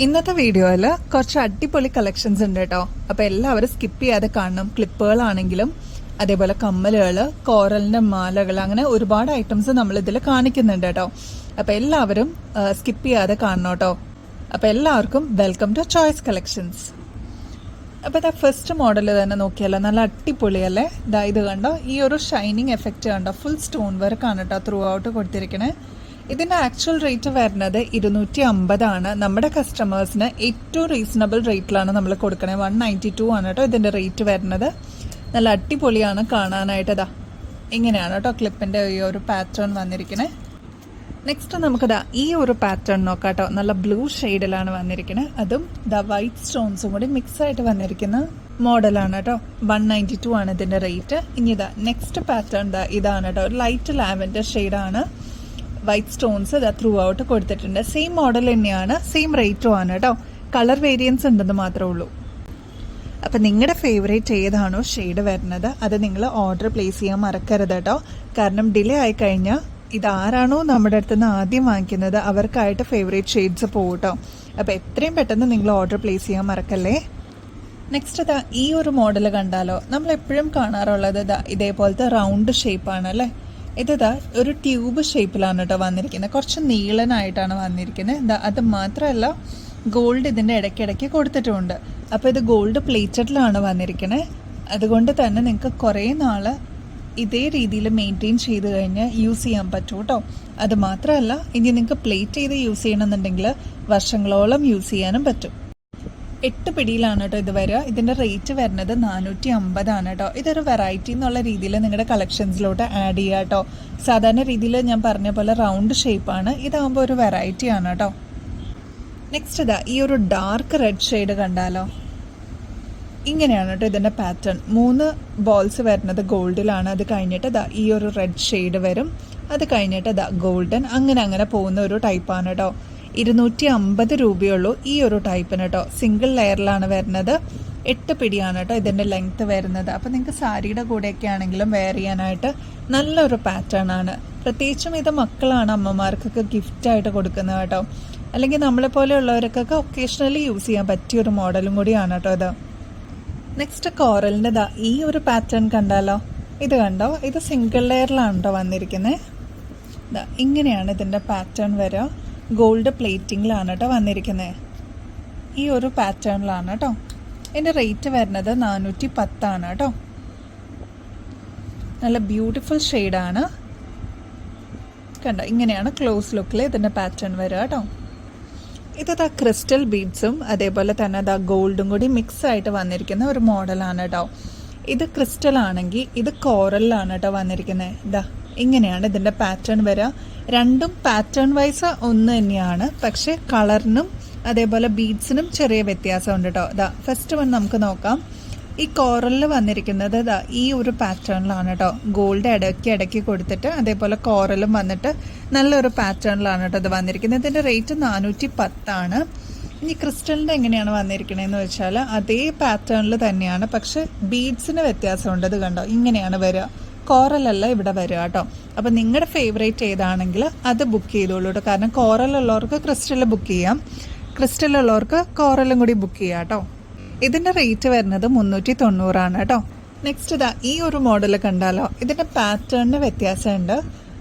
ഇന്നത്തെ വീഡിയോയിൽ കുറച്ച് അടിപൊളി കളക്ഷൻസ് ഉണ്ട് കേട്ടോ. അപ്പോൾ എല്ലാവരും സ്കിപ്പ് ചെയ്യാതെ കാണണം. ക്ലിപ്പുകളാണെങ്കിലും അതേപോലെ കമ്മലുകൾ, കോറലിൻ്റെ മാലകൾ, അങ്ങനെ ഒരുപാട് ഐറ്റംസ് നമ്മൾ ഇതിൽ കാണിക്കുന്നുണ്ട് കേട്ടോ. അപ്പോൾ എല്ലാവരും സ്കിപ്പ് ചെയ്യാതെ കാണണം കേട്ടോ. അപ്പോൾ എല്ലാവർക്കും വെൽക്കം ടു ചോയ്സ് കളക്ഷൻസ്. അപ്പോൾ ഇതാ ഫസ്റ്റ് മോഡൽ തന്നെ നോക്കിയാലോ, നല്ല അടിപൊളിയല്ലേ. ഇതാ ഇത് കണ്ടോ, ഈ ഒരു ഷൈനിങ് എഫക്റ്റ് കണ്ടോ, ഫുൾ സ്റ്റോൺ വർക്കാണ് കേട്ടോ ത്രൂ ഔട്ട് കൊടുത്തിരിക്കണേ. ഇതിൻ്റെ ആക്ച്വൽ റേറ്റ് വരുന്നത് 250 നമ്മുടെ കസ്റ്റമേഴ്സിന് ഏറ്റവും റീസണബിൾ റേറ്റിലാണ് നമ്മൾ കൊടുക്കണേ. 192 ആണ് കേട്ടോ ഇതിൻ്റെ റേറ്റ് വരുന്നത്. നല്ല അടിപൊളിയാണ് കാണാനായിട്ട്. ഇതാ ഇങ്ങനെയാണ് കേട്ടോ ക്ലിപ്പിൻ്റെ ഈ ഒരു പാറ്റേൺ വന്നിരിക്കണേ. നെക്സ്റ്റ് നമുക്കിതാ ഈ ഒരു പാറ്റേൺ നോക്കാം കേട്ടോ. നല്ല ബ്ലൂ ഷെയ്ഡിലാണ് വന്നിരിക്കുന്നത്. അതും ഇതാ വൈറ്റ് സ്റ്റോൺസും കൂടി മിക്സ് ആയിട്ട് വന്നിരിക്കുന്ന മോഡലാണ് കേട്ടോ. 192 ആണ് ഇതിൻ്റെ റേറ്റ്. ഇനി ഇതാ നെക്സ്റ്റ് പാറ്റേൺ ഇതാണ് കേട്ടോ. ഒരു ലൈറ്റ് ലാവൻഡർ ഷെയ്ഡാണ്. വൈറ്റ് സ്റ്റോൺസ് ഇതാ ത്രൂ ഔട്ട് കൊടുത്തിട്ടുണ്ട്. സെയിം മോഡൽ തന്നെയാണ്, സെയിം റേറ്റും ആണ് കേട്ടോ. കളർ വേരിയൻസ് ഉണ്ടെന്ന് മാത്രമേ ഉള്ളൂ. അപ്പം നിങ്ങളുടെ ഫേവറേറ്റ് ഏതാണോ ഷെയ്ഡ് വരുന്നത് അത് നിങ്ങൾ ഓർഡർ പ്ലേസ് ചെയ്യാൻ മറക്കരുത് കേട്ടോ. കാരണം ഡിലേ ആയിക്കഴിഞ്ഞാൽ ഇതാരാണോ നമ്മുടെ അടുത്ത് നിന്ന് ആദ്യം വാങ്ങിക്കുന്നത് അവർക്കായിട്ട് ഫേവറേറ്റ് ഷെയ്ഡ്സ് പോകും കേട്ടോ. അപ്പോൾ എത്രയും പെട്ടെന്ന് നിങ്ങൾ ഓർഡർ പ്ലേസ് ചെയ്യാൻ മറക്കല്ലേ. നെക്സ്റ്റ് ഇതാ ഈ ഒരു മോഡൽ കണ്ടാലോ, നമ്മൾ എപ്പോഴും കാണാറുള്ളത് ഇതാ ഇതേപോലത്തെ റൗണ്ട് ഷേപ്പാണ് അല്ലേ. ഇതാ ഒരു ട്യൂബ് ഷേപ്പിലാണ് കേട്ടോ വന്നിരിക്കുന്നത്. കുറച്ച് നീളനായിട്ടാണ് വന്നിരിക്കുന്നത്. അത് മാത്രമല്ല ഗോൾഡ് ഇതിൻ്റെ ഇടയ്ക്കിടയ്ക്ക് കൊടുത്തിട്ടുമുണ്ട്. അപ്പോൾ ഇത് ഗോൾഡ് പ്ലേറ്റഡിലാണ് വന്നിരിക്കുന്നത്. അതുകൊണ്ട് തന്നെ നിങ്ങൾക്ക് കുറേ നാൾ ഇതേ രീതിയിൽ മെയിൻറ്റെയിൻ ചെയ്ത് കഴിഞ്ഞാൽ യൂസ് ചെയ്യാൻ പറ്റും കേട്ടോ. അത് മാത്രമല്ല ഇനി നിങ്ങൾക്ക് പ്ലേറ്റ് ചെയ്ത് യൂസ് ചെയ്യണമെന്നുണ്ടെങ്കിൽ വർഷങ്ങളോളം യൂസ് ചെയ്യാനും പറ്റും. 8 പിടിയിലാണ് കേട്ടോ ഇത് വരിക. ഇതിൻ്റെ റേറ്റ് വരുന്നത് 450 ആണ് കേട്ടോ. ഇതൊരു വെറൈറ്റി എന്നുള്ള രീതിയിൽ നിങ്ങളുടെ കളക്ഷൻസിലോട്ട് ആഡ് ചെയ്യുക കേട്ടോ. സാധാരണ രീതിയിൽ ഞാൻ പറഞ്ഞ പോലെ റൗണ്ട് ഷേപ്പാണ്. ഇതാകുമ്പോൾ ഒരു വെറൈറ്റി ആണ് കേട്ടോ. നെക്സ്റ്റ് ഇതാ ഈ ഒരു ഡാർക്ക് റെഡ് ഷെയ്ഡ് കണ്ടാലോ, ഇങ്ങനെയാണ് കേട്ടോ ഇതിൻ്റെ പാറ്റേൺ. 3 ബോൾസ് വരുന്നത് ഗോൾഡിലാണ്. അത് കഴിഞ്ഞിട്ട് ഇതാ ഈ ഒരു റെഡ് ഷെയ്ഡ് വരും. അത് കഴിഞ്ഞിട്ട് ഇതാ ഗോൾഡൻ, അങ്ങനെ പോകുന്ന ഒരു ടൈപ്പാണ് കേട്ടോ. 250 രൂപയുള്ളൂ ഈ ഒരു ടൈപ്പിന് കേട്ടോ. സിംഗിൾ ലെയറിലാണ് വരുന്നത്. 8 പിടിയാണ് കേട്ടോ ഇതിൻ്റെ ലെങ്ത്ത് വരുന്നത്. അപ്പോൾ നിങ്ങൾക്ക് സാരിയുടെ കൂടെയൊക്കെ ആണെങ്കിലും വെയർ ചെയ്യാനായിട്ട് നല്ലൊരു പാറ്റേൺ ആണ്. പ്രത്യേകിച്ചും ഇത് മക്കളാണ് അമ്മമാർക്കൊക്കെ ഗിഫ്റ്റായിട്ട് കൊടുക്കുന്നത് കേട്ടോ. അല്ലെങ്കിൽ നമ്മളെ പോലെയുള്ളവർക്കൊക്കെ ഒക്കേഷണലി യൂസ് ചെയ്യാൻ പറ്റിയൊരു മോഡലും കൂടിയാണ് കേട്ടോ ഇത്. നെക്സ്റ്റ് കോറലിൻ്റെ ഈ ഒരു പാറ്റേൺ കണ്ടാലോ, ഇത് കണ്ടോ, ഇത് സിംഗിൾ ലെയറിലാണ് കേട്ടോ വന്നിരിക്കുന്നത്. ഇങ്ങനെയാണ് ഇതിൻ്റെ പാറ്റേൺ വരിക. ഗോൾഡ് പ്ലേറ്റിങ്ങിലാണ് കേട്ടോ വന്നിരിക്കുന്നത്. ഈ ഒരു പാറ്റേണിലാണ് കേട്ടോ. ഇതിൻ്റെ റേറ്റ് വരുന്നത് 410 ആണ് കേട്ടോ. നല്ല ബ്യൂട്ടിഫുൾ ഷെയ്ഡാണ് കണ്ടോ. ഇങ്ങനെയാണ് ക്ലോസ് ലുക്കിൽ ഇതിൻ്റെ പാറ്റേൺ വരിക കേട്ടോ. ഇതാ ക്രിസ്റ്റൽ ബീഡ്സും അതേപോലെ തന്നെ അതാ ഗോൾഡും കൂടി മിക്സ് ആയിട്ട് വന്നിരിക്കുന്ന ഒരു മോഡലാണ് കേട്ടോ. ഇത് ക്രിസ്റ്റൽ ആണെങ്കിൽ ഇത് കോറലിലാണ് കേട്ടോ വന്നിരിക്കുന്നത്. ഇതാ ഇങ്ങനെയാണ് ഇതിൻ്റെ പാറ്റേൺ വരിക. രണ്ടും പാറ്റേൺ വൈസ് ഒന്ന് തന്നെയാണ്, പക്ഷേ കളറിനും അതേപോലെ ബീഡ്സിനും ചെറിയ വ്യത്യാസമുണ്ട് കേട്ടോ. ഇതാ ഫസ്റ്റ് വൺ നമുക്ക് നോക്കാം. ഈ കോറലിൽ വന്നിരിക്കുന്നത് ഇതാ ഈ ഒരു പാറ്റേണിലാണ് കേട്ടോ. ഗോൾഡ് ഇടയ്ക്ക് കൊടുത്തിട്ട് അതേപോലെ കോറലും വന്നിട്ട് നല്ലൊരു പാറ്റേണിലാണ് കേട്ടോ ഇത് വന്നിരിക്കുന്നത്. ഇതിൻ്റെ റേറ്റ് 410 ആണ്. ഇനി ക്രിസ്റ്റലിൻ്റെ എങ്ങനെയാണ് വന്നിരിക്കണതെന്ന് വെച്ചാൽ അതേ പാറ്റേണിൽ തന്നെയാണ്, പക്ഷെ ബീഡ്സിന് വ്യത്യാസമുണ്ട്. ഇത് കണ്ടോ, ഇങ്ങനെയാണ് വരിക. കോറലല്ല ഇവിടെ വരിക കേട്ടോ. അപ്പം നിങ്ങളുടെ ഫേവറേറ്റ് ഏതാണെങ്കിൽ അത് ബുക്ക് ചെയ്തോളൂ കേട്ടോ. കാരണം കോറലുള്ളവർക്ക് ക്രിസ്റ്റൽ ബുക്ക് ചെയ്യാം, ക്രിസ്റ്റലുള്ളവർക്ക് കോറലും കൂടി ബുക്ക് ചെയ്യാം കേട്ടോ. ഇതിൻ്റെ റേറ്റ് വരുന്നത് 390 ആണ് കേട്ടോ. നെക്സ്റ്റ് ഇതാ ഈ ഒരു മോഡൽ കണ്ടാലോ, ഇതിൻ്റെ പാറ്റേണിന് വ്യത്യാസമുണ്ട്.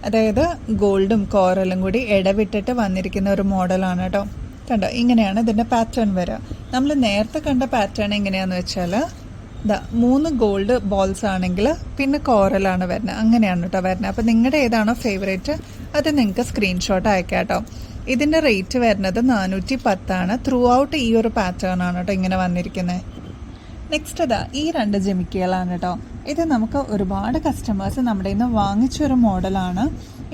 അതായത് ഗോൾഡും കോറലും കൂടി ഇടവിട്ടിട്ട് വന്നിരിക്കുന്ന ഒരു മോഡലാണ് കേട്ടോ. കണ്ടോ, ഇങ്ങനെയാണ് ഇതിൻ്റെ പാറ്റേൺ വരിക. നമ്മൾ നേരത്തെ കണ്ട പാറ്റേൺ എങ്ങനെയാണെന്ന് വെച്ചാൽ ഇതാ 3 ഗോൾഡ് ബോൾസ് ആണെങ്കിൽ പിന്നെ കോറലാണ് വരുന്നത്. അങ്ങനെയാണ് കേട്ടോ വരുന്നത്. അപ്പോൾ നിങ്ങളുടെ ഏതാണോ ഫേവറേറ്റ് അത് നിങ്ങൾക്ക് സ്ക്രീൻഷോട്ട് അയക്കാം കേട്ടോ. ഇതിൻ്റെ റേറ്റ് വരുന്നത് 410 ആണ്. ത്രൂ ഔട്ട് ഈ ഒരു പാറ്റേൺ ആണ് കേട്ടോ ഇങ്ങനെ വന്നിരിക്കുന്നത്. നെക്സ്റ്റ് ഇതാ ഈ 2 ജിമിക്കികളാണ് കേട്ടോ. ഇത് നമുക്ക് ഒരുപാട് കസ്റ്റമേഴ്സ് നമ്മുടെ നിന്ന് വാങ്ങിച്ചൊരു മോഡലാണ്.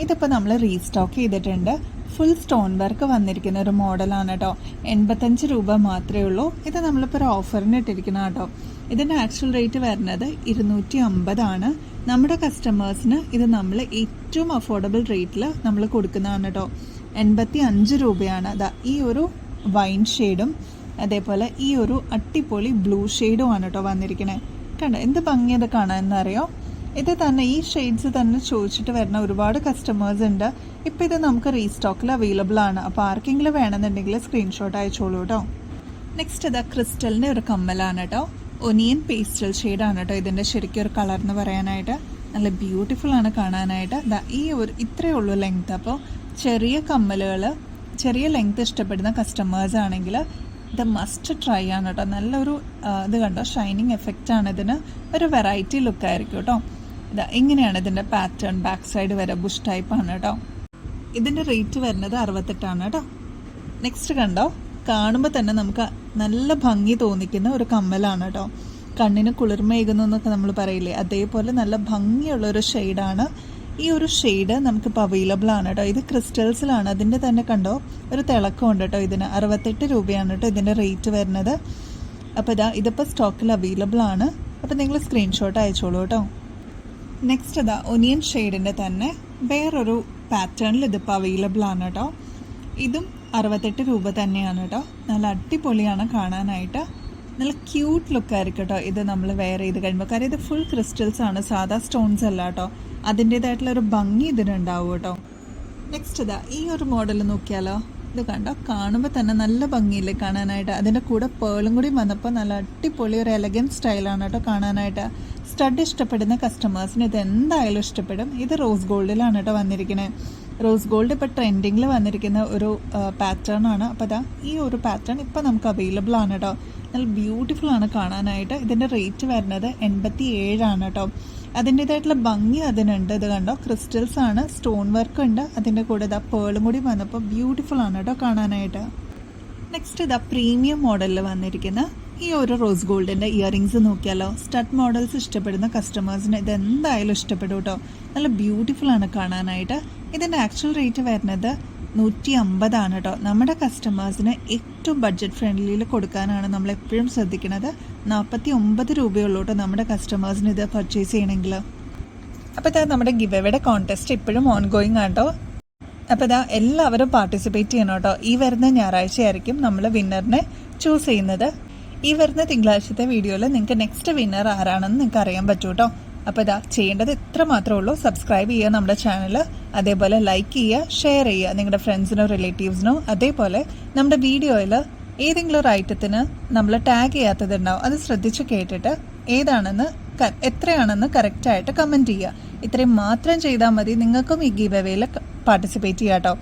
ഇതിപ്പോൾ നമ്മൾ റീസ്റ്റോക്ക് ചെയ്തിട്ടുണ്ട്. ഫുൾ സ്റ്റോൺ വർക്ക് വന്നിരിക്കുന്ന ഒരു മോഡലാണ് കേട്ടോ. 85 രൂപ മാത്രമേ ഉള്ളൂ. ഇത് നമ്മളിപ്പോൾ ഒരു ഓഫറിന് ഇട്ടിരിക്കുന്ന കേട്ടോ. ഇതിൻ്റെ ആക്ച്വൽ റേറ്റ് വരുന്നത് 250 ആണ്. നമ്മുടെ കസ്റ്റമേഴ്സിന് ഇത് നമ്മൾ ഏറ്റവും അഫോർഡബിൾ റേറ്റിൽ നമ്മൾ കൊടുക്കുന്നതാണ് കേട്ടോ. 85 രൂപയാണ്. അതാ ഈ ഒരു വൈൻ ഷെയ്ഡും അതേപോലെ ഈ ഒരു അട്ടിപ്പൊളി ബ്ലൂ ഷെയ്ഡും ആണ് കേട്ടോ വന്നിരിക്കണേ. കണ്ടോ എന്ത് ഭംഗിയത് കാണാമെന്നറിയോ. ഇത് തന്നെ ഈ ഷെയ്ഡ്സ് തന്നെ ചോദിച്ചിട്ട് വരുന്ന ഒരുപാട് കസ്റ്റമേഴ്സ് ഉണ്ട്. ഇപ്പോൾ ഇത് നമുക്ക് റീസ്റ്റോക്കിൽ അവൈലബിൾ ആണ്. അപ്പോൾ ആർക്കെങ്കിലും വേണമെന്നുണ്ടെങ്കിൽ സ്ക്രീൻഷോട്ട് അയച്ചോളൂ കേട്ടോ. നെക്സ്റ്റ് ഇതാ ക്രിസ്റ്റലിൻ്റെ ഒരു കമ്മലാണ് കേട്ടോ. ഒനിയൻ പേസ്റ്റൽ ഷെയ്ഡാണ് കേട്ടോ ഇതിൻ്റെ ശരിക്കും ഒരു കളർ എന്ന് പറയാനായിട്ട്. നല്ല ബ്യൂട്ടിഫുൾ ആണ് കാണാനായിട്ട്. ഈ ഒരു ഇത്രയേ ഉള്ളൂ ലെങ്ത്. അപ്പോൾ ചെറിയ കമ്മലുകൾ, ചെറിയ ലെങ്ത് ഇഷ്ടപ്പെടുന്ന കസ്റ്റമേഴ്സ് ആണെങ്കിൽ ഇത് മസ്റ്റ് ട്രൈ ആണ് കേട്ടോ. നല്ലൊരു ഇത് കണ്ടോ, ഷൈനിങ് എഫക്റ്റ് ആണ് ഇതിന്. ഒരു വെറൈറ്റി ലുക്കായിരിക്കും കേട്ടോ. ഇങ്ങനെയാണ് ഇതിൻ്റെ പാറ്റേൺ. ബാക്ക് സൈഡ് വരെ ബുഷ് ടൈപ്പാണ് കേട്ടോ. ഇതിൻ്റെ റേറ്റ് വരുന്നത് 68 കേട്ടോ. നെക്സ്റ്റ് കണ്ടോ, കാണുമ്പോൾ തന്നെ നമുക്ക് നല്ല ഭംഗി തോന്നിക്കുന്ന ഒരു കമ്മലാണ് കേട്ടോ. കണ്ണിന് കുളിർമയേകുന്നു എന്നൊക്കെ നമ്മൾ പറയില്ലേ, അതേപോലെ നല്ല ഭംഗിയുള്ളൊരു ഷെയ്ഡാണ്. ഈ ഒരു ഷെയ്ഡ് നമുക്കിപ്പോൾ അവൈലബിൾ ആണ് കേട്ടോ. ഇത് ക്രിസ്റ്റൽസിലാണ്. അതിൻ്റെ തന്നെ കണ്ടോ ഒരു തിളക്കമുണ്ട് കേട്ടോ. ഇതിന് 68 രൂപയാണ് കേട്ടോ ഇതിൻ്റെ റേറ്റ് വരുന്നത്. അപ്പോൾ ഇതിപ്പോൾ സ്റ്റോക്കിൽ അവൈലബിൾ ആണ്. അപ്പോൾ നിങ്ങൾ സ്ക്രീൻഷോട്ട് അയച്ചോളൂ കേട്ടോ. നെക്സ്റ്റ് ഒനിയൻ ഷെയ്ഡിൻ്റെ തന്നെ വേറൊരു പാറ്റേണിൽ ഇതിപ്പോൾ അവൈലബിൾ ആണ് കേട്ടോ. ഇതും 68 രൂപ തന്നെയാണ് കേട്ടോ. നല്ല അടിപൊളിയാണ് കാണാനായിട്ട്. നല്ല ക്യൂട്ട് ലുക്കായിരിക്കും കേട്ടോ ഇത് നമ്മൾ വെയർ ചെയ്ത് കഴിയുമ്പോൾ. കാര്യം ഇത് ഫുൾ ക്രിസ്റ്റൽസ് ആണ്, സാധാ സ്റ്റോൺസ് അല്ല കേട്ടോ. അതിൻ്റേതായിട്ടുള്ളൊരു ഭംഗി ഇതിനുണ്ടാവും കേട്ടോ. നെക്സ്റ്റ് ഈ ഒരു മോഡൽ നോക്കിയാലോ. ഇത് കണ്ടോ, കാണുമ്പോൾ തന്നെ നല്ല ഭംഗിയില്ലേ കാണാനായിട്ട്. അതിൻ്റെ കൂടെ പേളും കൂടി വന്നപ്പോൾ നല്ല അടിപൊളി ഒരു എലഗൻറ്റ് സ്റ്റൈലാണ് കേട്ടോ കാണാനായിട്ട്. സ്റ്റഡ് ഇഷ്ടപ്പെടുന്ന കസ്റ്റമേഴ്സിന് ഇത് എന്തായാലും ഇഷ്ടപ്പെടും. ഇത് റോസ് ഗോൾഡിലാണ് കേട്ടോ വന്നിരിക്കുന്നത്. റോസ് ഗോൾഡ് ഇപ്പോൾ ട്രെൻഡിങ്ങിൽ വന്നിരിക്കുന്ന ഒരു പാറ്റേൺ ആണ്. അപ്പോൾ ഈ ഒരു പാറ്റേൺ ഇപ്പോൾ നമുക്ക് അവൈലബിൾ ആണ് കേട്ടോ. നല്ല ബ്യൂട്ടിഫുൾ ആണ് കാണാനായിട്ട്. ഇതിൻ്റെ റേറ്റ് വരുന്നത് 87 കേട്ടോ. അതിൻ്റേതായിട്ടുള്ള ഭംഗി അതിനുണ്ട്. ഇത് കണ്ടോ, ക്രിസ്റ്റൽസ് ആണ്, സ്റ്റോൺ വർക്ക് ഉണ്ട്. അതിൻ്റെ കൂടെ പേളും കൂടി വന്നപ്പോൾ ബ്യൂട്ടിഫുൾ ആണ് കേട്ടോ കാണാനായിട്ട്. നെക്സ്റ്റ് പ്രീമിയം മോഡലിൽ വന്നിരിക്കുന്ന ഈ ഒരു റോസ് ഗോൾഡിൻ്റെ ഇയറിങ്സ് നോക്കിയാലോ. സ്റ്റഡ് മോഡൽസ് ഇഷ്ടപ്പെടുന്ന കസ്റ്റമേഴ്സിന് ഇത് എന്തായാലും ഇഷ്ടപ്പെടും കേട്ടോ. നല്ല ബ്യൂട്ടിഫുൾ ആണ് കാണാനായിട്ട്. ഇതിൻ്റെ ആക്ച്വൽ റേറ്റ് വരുന്നത് 150 കേട്ടോ. നമ്മുടെ കസ്റ്റമേഴ്സിന് ഏറ്റവും ബഡ്ജറ്റ് ഫ്രണ്ട്ലിയിൽ കൊടുക്കാനാണ് നമ്മൾ എപ്പോഴും ശ്രദ്ധിക്കുന്നത്. 49 രൂപയുള്ളൂ കേട്ടോ നമ്മുടെ കസ്റ്റമേഴ്സിന് ഇത് പർച്ചേസ് ചെയ്യണമെങ്കിൽ. അപ്പോൾ നമ്മുടെ ഗിവ് എവേയുടെ കോൺടെസ്റ്റ് ഇപ്പോഴും ഓൺഗോയിങ് ആട്ടോ. അപ്പോൾ എല്ലാവരും പാർട്ടിസിപ്പേറ്റ് ചെയ്യണം കേട്ടോ. ഈ വരുന്ന ഞായറാഴ്ചയായിരിക്കും നമ്മൾ വിന്നറിനെ ചൂസ് ചെയ്യുന്നത്. ഈ വരുന്ന തിങ്കളാഴ്ചത്തെ വീഡിയോയിൽ നിങ്ങൾക്ക് നെക്സ്റ്റ് വിന്നർ ആരാണെന്ന് നിങ്ങൾക്ക് അറിയാൻ പറ്റൂ കേട്ടോ. അപ്പോൾ ചെയ്യേണ്ടത് ഇത്ര മാത്രമേ ഉള്ളൂ. സബ്സ്ക്രൈബ് ചെയ്യുക നമ്മുടെ ചാനൽ, അതേപോലെ ലൈക്ക് ചെയ്യുക, ഷെയർ ചെയ്യുക നിങ്ങളുടെ ഫ്രണ്ട്സിനോ റിലേറ്റീവ്സിനോ. അതേപോലെ നമ്മുടെ വീഡിയോയിൽ ഏതെങ്കിലും ഒരു ഐറ്റത്തിന് നമ്മൾ ടാഗ് ചെയ്യാത്തതുണ്ടാവും, അത് ശ്രദ്ധിച്ച് കേട്ടിട്ട് ഏതാണെന്ന് എത്രയാണെന്ന് കറക്റ്റായിട്ട് കമൻറ്റ് ചെയ്യുക. ഇത്രയും മാത്രം ചെയ്താൽ മതി. നിങ്ങൾക്കും ഈ ഗീവ് അവേയിൽ പാർട്ടിസിപ്പേറ്റ് ചെയ്യാം കേട്ടോ.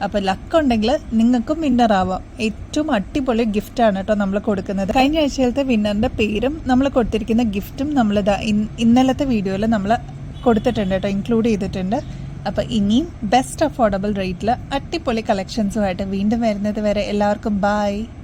അപ്പോൾ ലക്ക് ഉണ്ടെങ്കിൽ നിങ്ങൾക്കും വിന്നർ ആവാം. ഏറ്റവും അടിപൊളി ഗിഫ്റ്റാണ് കേട്ടോ നമ്മൾ കൊടുക്കുന്നത്. കഴിഞ്ഞ ആഴ്ചയിലത്തെ വിന്നറിൻ്റെ പേരും നമ്മൾ കൊടുത്തിരിക്കുന്ന ഗിഫ്റ്റും നമ്മൾ ഇന്നലത്തെ വീഡിയോയിൽ നമ്മൾ കൊടുത്തിട്ടുണ്ട് കേട്ടോ, ഇൻക്ലൂഡ് ചെയ്തിട്ടുണ്ട്. അപ്പോൾ ഇനിയും ബെസ്റ്റ് അഫോർഡബിൾ റേറ്റിൽ അടിപൊളി കളക്ഷൻസുമായിട്ട് വീണ്ടും വരുന്നത് വരെ എല്ലാവർക്കും ബൈ.